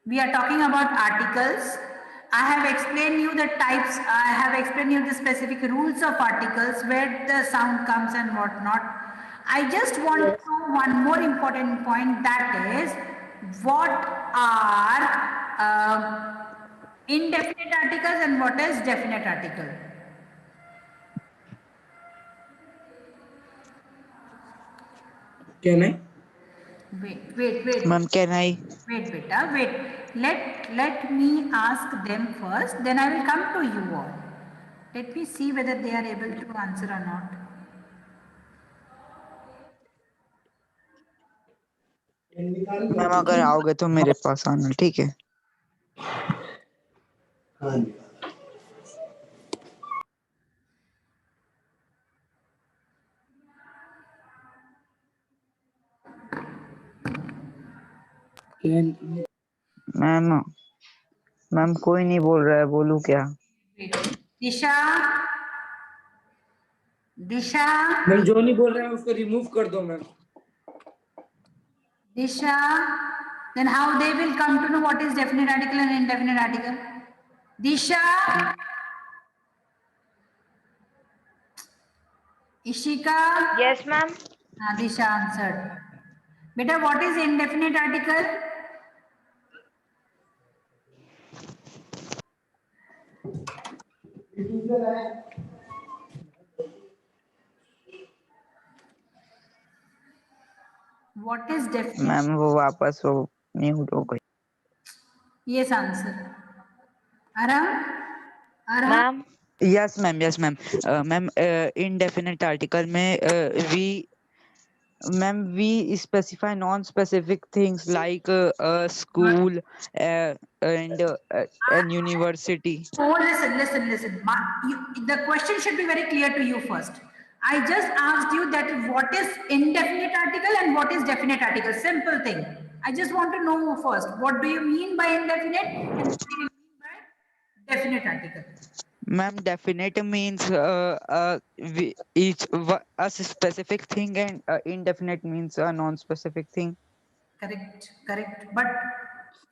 We are talking about articles. I have explained you the types, I have explained you the specific rules of articles, where the sound comes and what not. I just want to know one more important point, that is, what are indefinite articles and what is definite article? Can I? Wait. Ma'am, can I? Wait, beta, wait. Let me ask them first, then I will come to you all. Let me see whether they are able to answer or not. Ma'am अगर आओगे तो मेरे पास आना, ठीक है? Ma'am ma'am कोई नहीं बोल रहा है, बोलूं क्या? दिशा, दिशा, मैम जो नहीं बोल रहा है उसको रिमूव कर दो ma'am. Disha. Then how they will come to know what is definite article and indefinite article? Disha, Ishika. Yes, ma'am. Disha answered. Beta, what is indefinite article? What is definite? Ma'am वो वापस वो mute हो गई. Yes, answer. Aram? Ma'am. Yes, ma'am. Yes, ma'am. Ma'am, indefinite article में we specify non-specific things like school and university. Oh, listen. The question should be very clear to you first. I just asked you that what is indefinite article and what is definite article. Simple thing. I just want to know first, what do you mean by indefinite and what do you mean by definite article? Ma'am, definite means a specific thing, and indefinite means a non-specific thing. Correct. But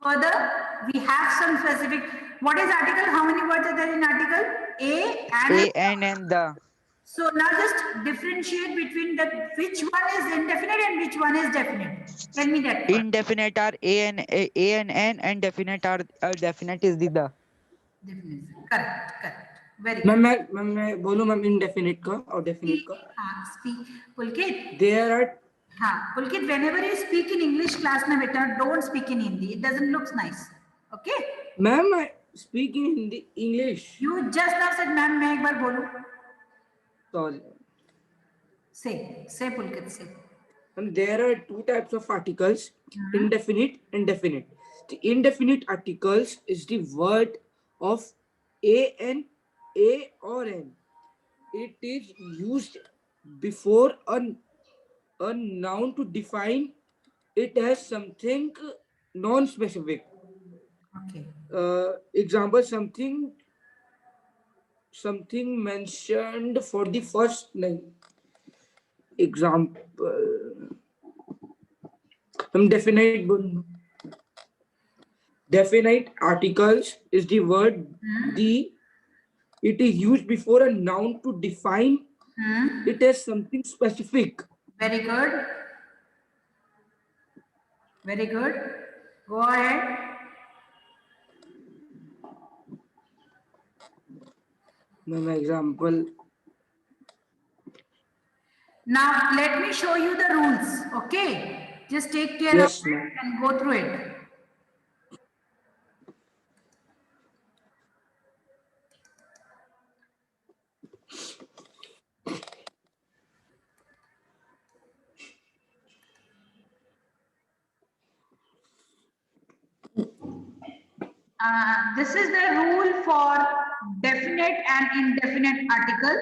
further, we have some specific. What is article? How many words are there in article? A and the. So now just differentiate between which one is indefinite and which one is definite. Tell me that. Indefinite are a and n, and definite are definite is the. Definite. Correct. Very good. मैं बोलूं ma'am indefinite का और definite का. Speak. Pulkit. There are. Pulkit, whenever you speak in English class, na beta, don't speak in Hindi. It doesn't look nice. Okay? Ma'am, I speak in Hindi, English. You just now said, ma'am, मैं एक बार बोलूं. Sorry. Say Pulkit, say. And there are two types of articles, indefinite and definite. The indefinite articles is the word of a or n. It is used before a noun to define it as something non-specific. Okay. Example, something mentioned for the first name. Example, definite articles is the word it is used before a noun to define it as something specific. Very good. Go ahead. An example. Now let me show you the rules. Okay, just take care of it and go through it. This is the rule for definite and indefinite article.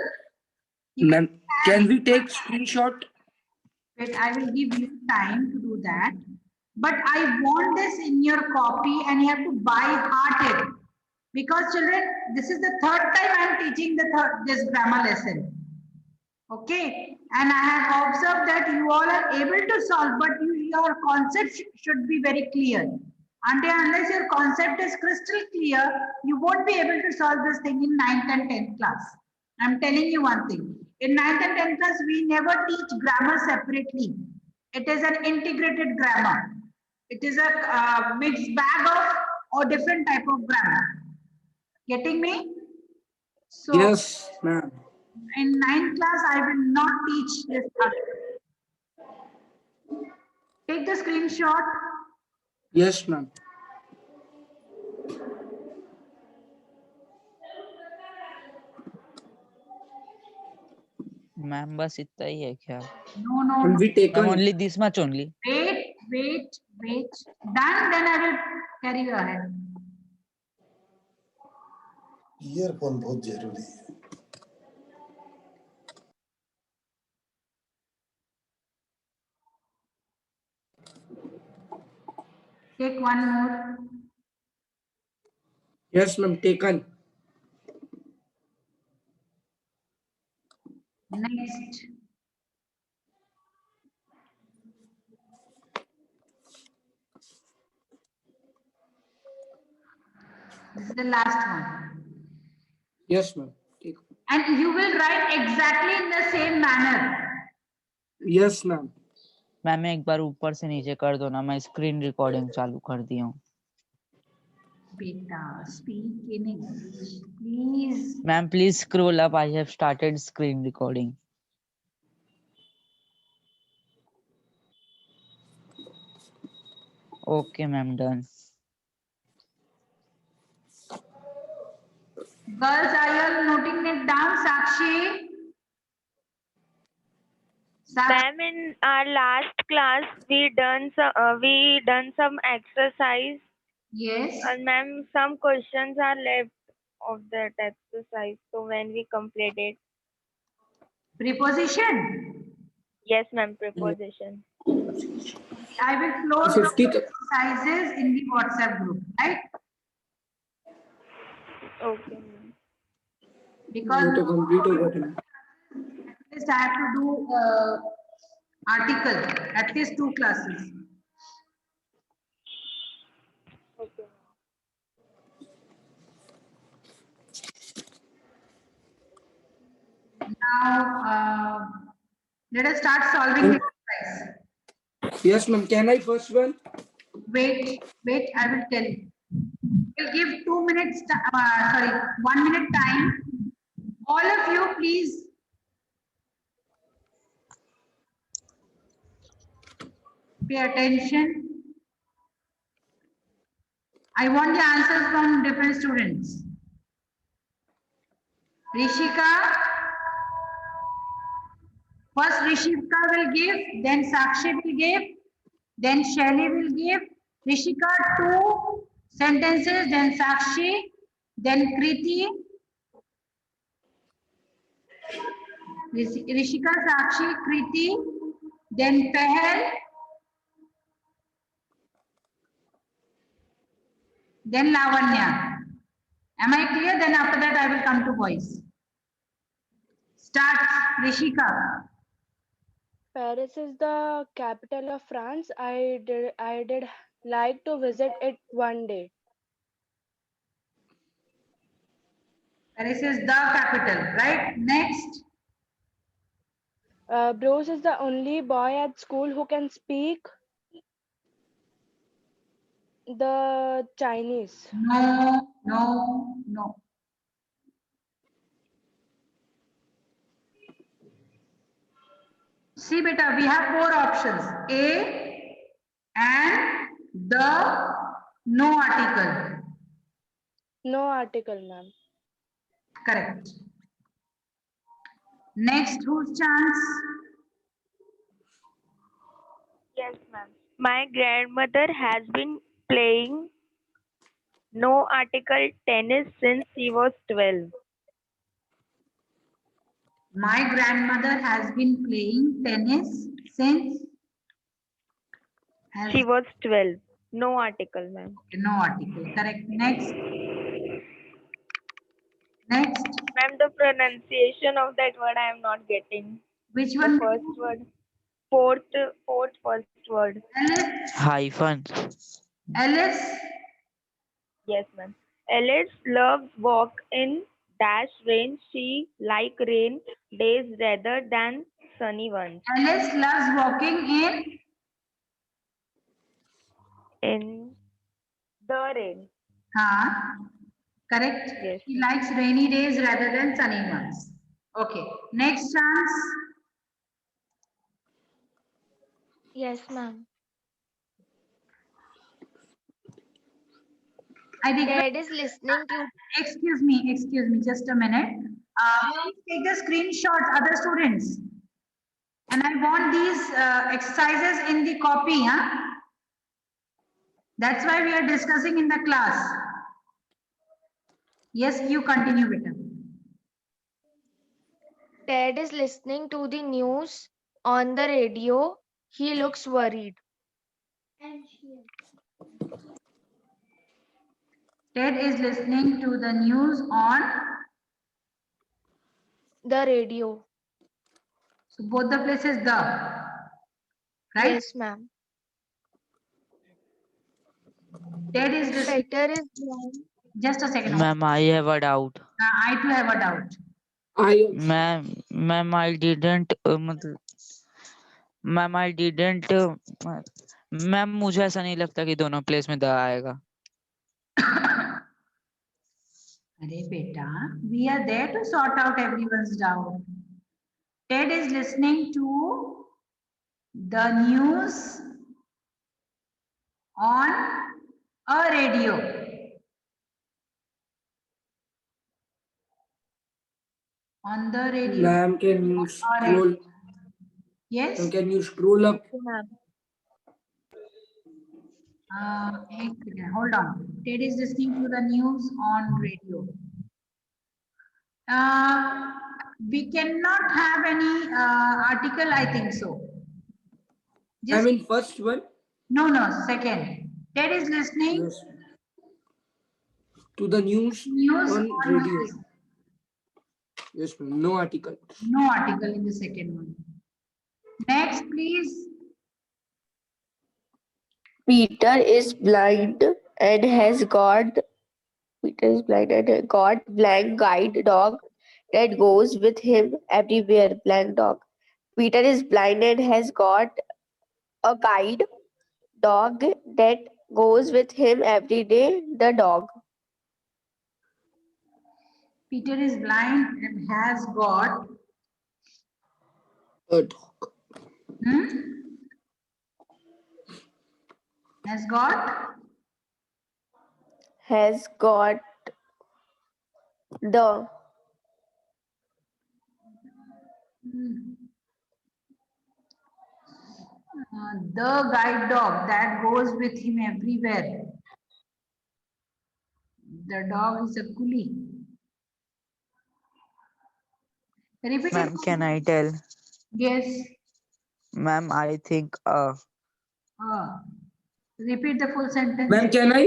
Ma'am, can we take screenshot? Wait, I will give you time to do that. But I want this in your copy and you have to by heart it. Because children, this is the third time I am teaching this grammar lesson. Okay, and I have observed that you all are able to solve, but your concept should be very clear. Unless your concept is crystal clear, you won't be able to solve this thing in 9th and 10th class. I'm telling you one thing. In 9th and 10th class, we never teach grammar separately. It is an integrated grammar. It is a mixed bag of or different type of grammar. Getting me? So Yes, ma'am. in 9th class, I will not teach this article. Take the screenshot. Yes, ma'am. Ma'am बस इतना ही है क्या? No, no, And no. we ma'am taken. only this much only. Wait. Done, then I will carry you ahead. Earphone बहुत जरूरी है. Take one more. Yes, ma'am. Taken. Next. This is the last one. Yes, ma'am. Taken. And you will write exactly in the same manner. Yes, ma'am. Ma'am एक बार ऊपर से नीचे कर दो ना, मैं स्क्रीन रिकॉर्डिंग चालू कर दी हूँ. Beta, speak in English, please. Ma'am please scroll up, I have started screen recording. Okay ma'am, done. Girls, are you all noting it down? Sakshi? Ma'am, in our last class, we done some exercise, Yes. and ma'am, some questions are left of that exercise. So when we completed, Preposition. yes, ma'am, preposition. I will float 50 the exercises in the WhatsApp group, right? Okay, ma'am. Because वो तो complete हो गया था. at least I have to do article, at least 2 classes. Okay. Now, let us start solving the exercise. Yes, ma'am. Can I first one? Wait, I will tell you. We'll give 2 minutes, 1 minute time. All of you, please. Pay attention. I want the answers from different students. Rishika. First Rishika will give, then Sakshi will give, then Shelly will give. Rishika 2 sentences, then Sakshi, then Kriti. Rishika, Sakshi, Kriti, then Pehel, then Lavanya. Am I clear? Then after that I will come to boys. Start, Rishika. Paris is the capital of France. I did like to visit it one day. Paris is the capital, right? Next. Bruce is the only boy at school who can speak the Chinese. No. See, beta, we have 4 options. A and the, no article. No article, ma'am. Correct. Next, whose chance? Yes, ma'am. My grandmother has been playing no article tennis since she was 12. My grandmother has been playing tennis since She was 12. No article, ma'am. no article. Correct. Next. Next. Ma'am, the pronunciation of that word I am not getting. Which The one? first word. Fourth first word. Alice? Hyphen. Alice, Yes, ma'am. Alice loves walk in dash rain. She like rain days rather than sunny ones. Alice loves walking In the rain. correct. Yes. She likes rainy days rather than sunny ones. Okay, next chance. Yes, ma'am. I request, Dad is listening to. excuse me, just a minute. Please take the screenshots, other students. And I want these exercises in the copy, huh? That's why we are discussing in the class. Yes, you continue, Beta. Dad is listening to the news on the radio. He looks worried. Ted is listening to the news on, The radio. so both the places the, right? Yes, ma'am. Ted is listening, Peter is blind. just a second. Ma'am, I have a doubt. I too have a doubt. I also. Ma'am, I didn't ma'am I didn't ma'am मुझे ऐसा नहीं लगता कि दोनों place में the आएगा अरे बेटा, we are there to sort out everyone's doubt. Ted is listening to the news on a radio. On the radio. Ma'am, can you scroll? Yes. Ma'am, can you scroll up? Ma'am. एक second, hold on. Ted is listening to the news on radio. We cannot have any article, I think so. I Just, mean, first one. no, second. Ted is listening Yes. To the news news on on radio. radio. Yes, ma'am. No article. No article in the second one. Next, please. Peter is blind and has got blank guide dog that goes with him everywhere. Blank dog. Peter is blind and has got a guide dog that goes with him every day. The dog. Peter is blind and has got A dog. has got Has got the the guide dog that goes with him everywhere. The dog is a coolie. Repeat ma'am it. Can I tell Yes. Ma'am I think Repeat the full sentence. Ma'am, can I?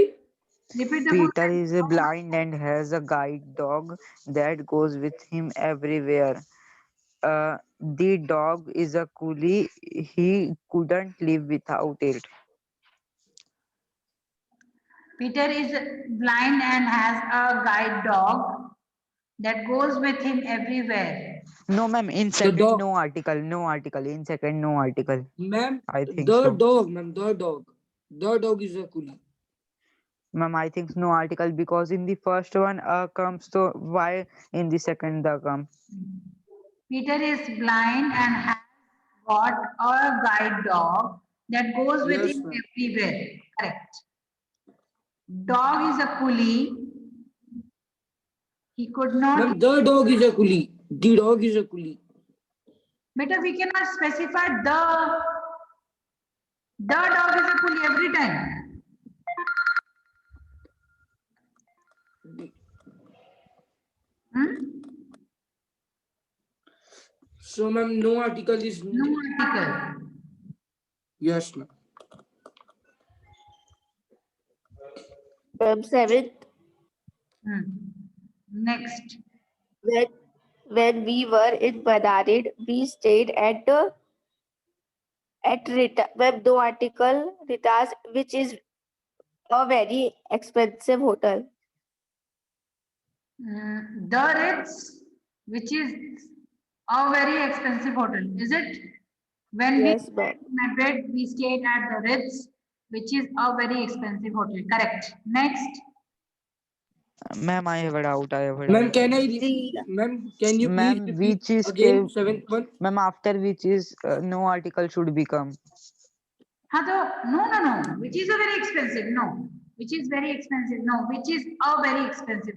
Repeat the full Peter sentence. is blind and has a guide dog that goes with him everywhere. The dog is a coolie. He couldn't live without it. Peter is blind and has a guide dog that goes with him everywhere. No, ma'am. In second, dog. no article. No article. In second, no article. Ma'am, I think the so. dog, ma'am, the dog. The dog is a coolie. Ma'am, I think no article because in the first one comes to why in the second the come. Peter is blind and has got a guide dog that goes with Yes, him ma'am. everywhere. Correct. Dog is a coolie. He could not. Ma'am, the dog is a coolie. The dog is a coolie. Better we cannot specify the. The dog is a coolie every time. So, ma'am, no article is No needed. article. Yes, ma'am. seventh. Next. When we were in Madarid, we stayed at Rita. Ma'am, no article. Rita's, which is A very expensive hotel. The Ritz, which is a very expensive hotel, is it? When we Yes, stayed ma'am. in Madrid, we stayed at the Ritz, which is a very expensive hotel. Correct. Next. Ma'am, I have a doubt. I have a Ma'am, doubt. Stila. ma'am, can you please Ma'am, repeat which is again seventh one? ma'am, after which is no article should become. हाँ तो no, which is a very expensive, no, which is very expensive, no, which is a very expensive,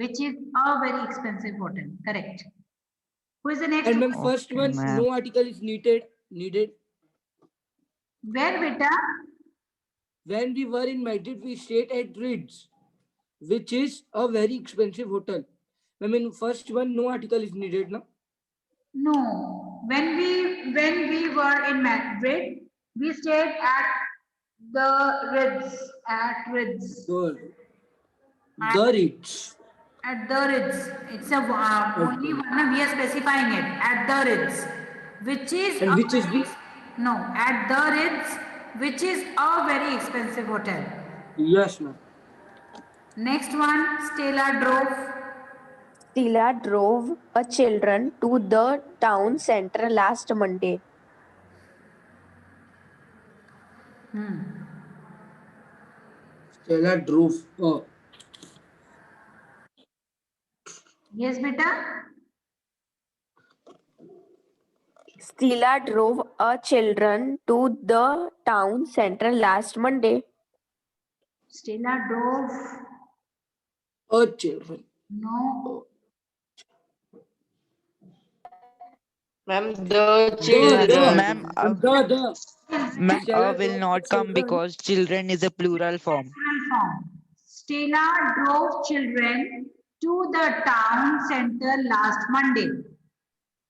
which is a very expensive hotel. Correct. Who is the next And ma'am, one? first Okay, one, ma'am. no article is needed. Where beta? When we were in Madrid, we stayed at Ritz, which is a very expensive hotel. Ma'am, in first one, no article is needed, no? No. When we were in Madrid, we stayed at the Ritz. At Ritz. The Ritz. At the Ritz. It's a only Okay. one. We are specifying it at the Ritz, which is And a which is very, the? no, at the Ritz, which is a very expensive hotel. Yes, ma'am. Next one, Stella drove. Stila drove her children to the town center last Monday. Stella drove. Yes, beta. Stila drove her children to the town center last Monday. Stella drove. Children. No. Ma'am, the The, children. Ma'am, ma'am, Stella will drove the not come children. because children is a plural form. Plural form. Stella drove children to the town center last Monday.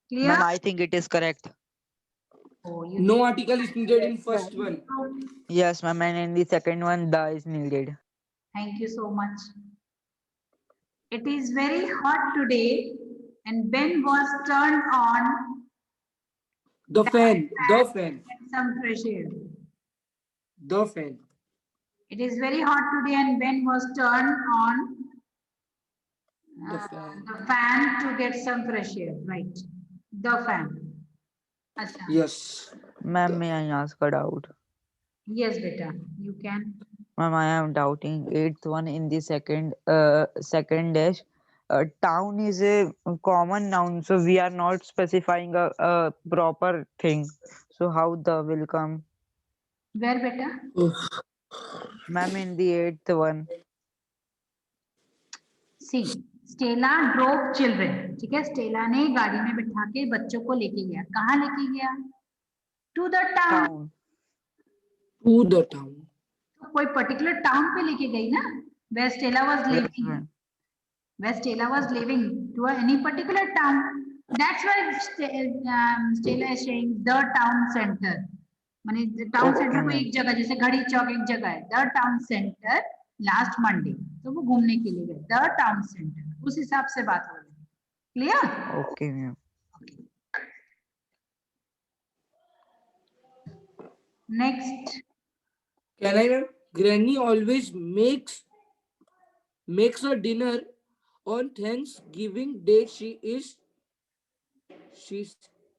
Clear? Ma'am, I think it is correct. Oh, you No article is needed in first one. think- Yes, ma'am, and in the second one, the is needed. Thank you so much. It is very hot today, and Ben was turned on The fan. to get some fresh air. The fan. It is very hot today, and Ben was turned on The fan. the fan to get some fresh air. Right. The fan. Acha. Yes. Ma'am, may I ask a doubt? Yes, beta. You can. Ma'am, I am doubting eighth one in the second dash. Town is a common noun, so we are not specifying a proper thing. So how the will come? Where, beta? Ma'am, in the eighth one. See Stella drove children. ठीक है, Stella ने गाड़ी में बिठा के बच्चों को लेके गया. कहाँ लेके गया? To the town. Town. To the town. कोई पर्टिकुलर टाउन पे लेके गई ना. Where Stella was Yes, living. ma'am. Where Stella was living to any particular town. That's why Stella is saying the town center. माने town Okay, centre को ma'am. एक जगह, जैसे घड़ी चौक एक जगह है. The town centre last Monday, तो वो घूमने के लिए गए. द टाउन सेंटर, उस हिसाब से बात हो रही है. Clear? Okay, ma'am. Next. Can I, ma'am? Granny always makes a dinner on Thanksgiving Day. She's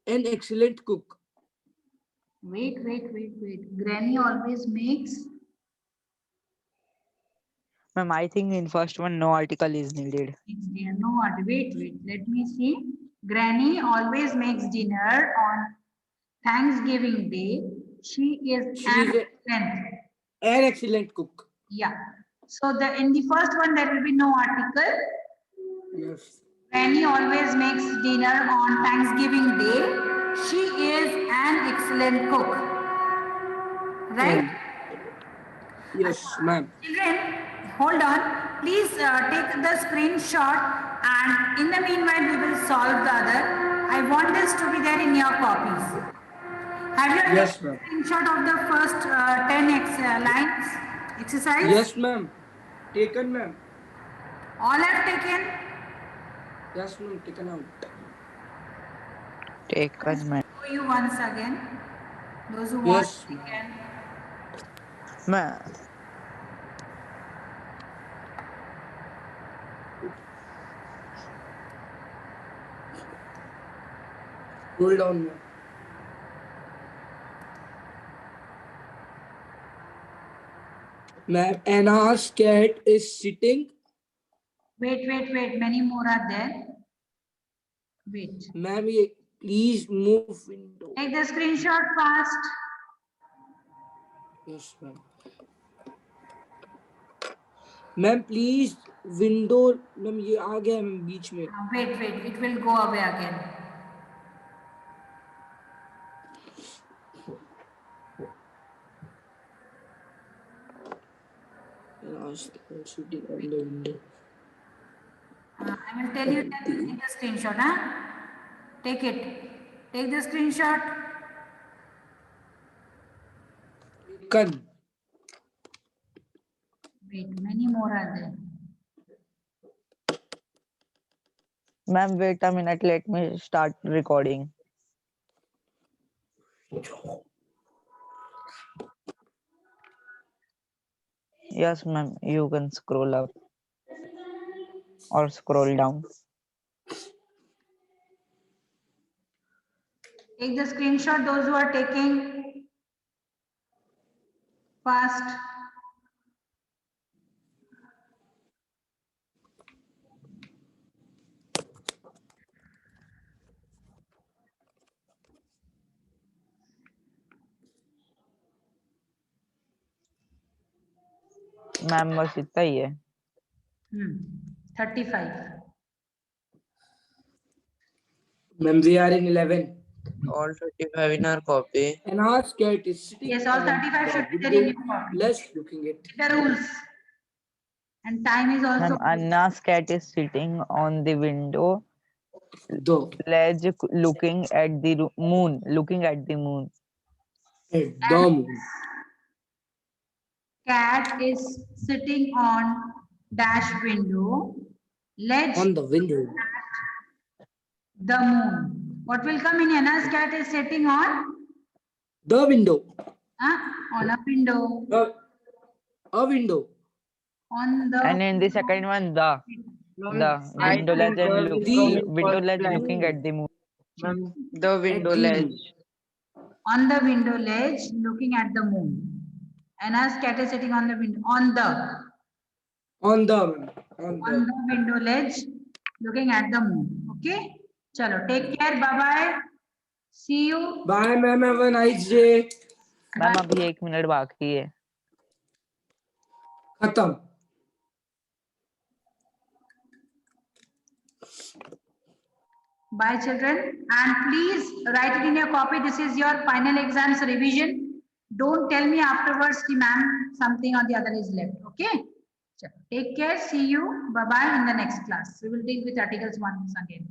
an excellent cook. Wait. Granny always makes. Ma'am, I think in first one no article is needed. Makes dinner. No, wait. Let me see. Granny always makes dinner on Thanksgiving Day. She is She is an excellent cook. Yeah. So in the first one there will be no article. Yes. Granny always makes dinner on Thanksgiving Day. She is an excellent cook. Right? Yes, ma'am. Children, hold on. Please take the screenshot, and in the meanwhile we will solve the other. I want this to be there in your copies. Have you Yes, taken a ma'am. screenshot of the first 10 lines exercise? Yes, ma'am. Taken, ma'am. All have taken? Yes, ma'am. Taken out. Taken, ma'am. Show you once again. Those who Yes, want, they can. Ma'am, Scroll down, ma'am. Ma'am, Anna's cat is sitting. Wait. Many more are there. Wait. Ma'am, please move window. Take the screenshot fast. Yes, ma'am. Ma'am, please window. Ma'am, ये आ गया ma'am बीच में. Wait. It will go away again. Anna's cat sitting on the window. I will tell you that. Take the screenshot. Huh? Take it. Take the screenshot. Taken. Wait. Many more are there. Ma'am, wait a minute. Let me start recording. Yes, ma'am. You can scroll up or scroll down. Take the screenshot, those who are taking. Fast. Ma'am बस इतना ही है. 35. Ma'am, we are in 11. All 35 in our copy. Anna's cat is sitting. Yes, all on 35 the should be there in window. your copy. Let's looking at. The rules. And time is also. Ma'am, Anna's cat is sitting on the window The ledge looking at the moon. Looking at the moon. at the moon. Cat is sitting on dash window. Ledge On the window. the moon. What will come in Anna's cat is sitting on? The window. On a window. A window. On the. And in the second one, the window ledge and window ledge looking at the moon. Ma'am, the window At the ledge. moon. On the window ledge looking at the moon. Anna's cat is sitting on the window. On the window ledge looking at the moon. Okay? Chalo, take care. Bye-bye. See you. Bye, ma'am. Have a nice day. Ma'am अभी 1 minute बाकी है. खत्म. Bye, children. And please write it in your copy. This is your final exams revision. Don't tell me afterwards, ki ma'am, something or the other is left. Okay? Take care. See you. Bye-bye in the next class. We will deal with articles once again.